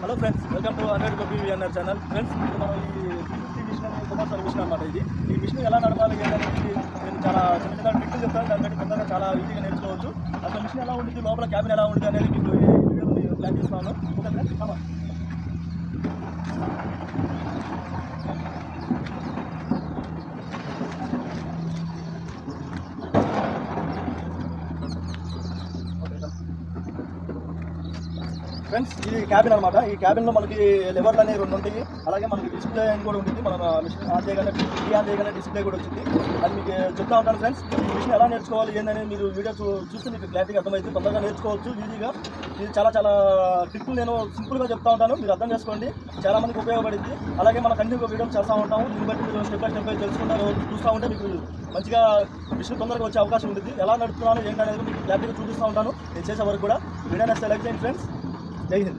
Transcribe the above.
Hello friends, welcome to 100 BVNR channel. Friends, మనం ఈ 50 machine Kumar machine అనమాట. ఈ మిషన్ ఎలా నడపాలి అనేది నేను చాలా చిన్న చిన్న ట్రిక్లు చెప్తాను. దాన్ని బట్టి తొందరగా చాలా ఈజీగా నేర్చుకోవచ్చు. అసలు మిషన్ ఎలా ఉంటుంది, లోపల క్యాబిన్ ఎలా ఉంటుంది అనేది మీకు ఈ వీడియోలో ప్లాన్ చేస్తున్నాను. ఓకే ఫ్రెండ్స్, ఫ్రెండ్స్ ఇది క్యాబిన్ అనమాట. ఈ క్యాబిన్లో మనకి లెవర్లు అనేవి 2 ఉంటాయి. అలాగే మనకి డిస్ప్లే అని కూడా ఉంటుంది. మనం మిషన్ ఆన్ చేయగానే డిస్ప్లే కూడా వచ్చింది. అది మీకు చెప్తా ఉంటాను. ఫ్రెండ్స్, ఈ మిషన్ ఎలా నేర్చుకోవాలి ఏంటనేది మీరు వీడియో చూస్తే మీకు క్లారిటీగా అర్థమైంది. తొందరగా నేర్చుకోవచ్చు ఈజీగా. ఇది చాలా ట్రిక్లు నేను సింపుల్గా చెప్తా ఉంటాను, మీరు అర్థం చేసుకోండి. చాలా మందికి ఉపయోగపడింది. అలాగే మనం కంటిన్యూగా వీడియోలు చేస్తూ ఉంటాము. దీన్ని బట్టి మీరు స్టెప్ బై స్టెప్ తెలుసుకుంటారు. చూస్తూ ఉంటే మీకు మంచిగా మిషన్ తొందరగా వచ్చే అవకాశం ఉంటుంది. ఎలా నడుపుతున్నాను ఏంటనేది మీకు క్లారిటీగా చూపిస్తూ ఉంటాను నేను చేసే వరకు కూడా. వీడియో నచ్చితే లైక్ చేయండి ఫ్రెండ్స్. జై హింద్.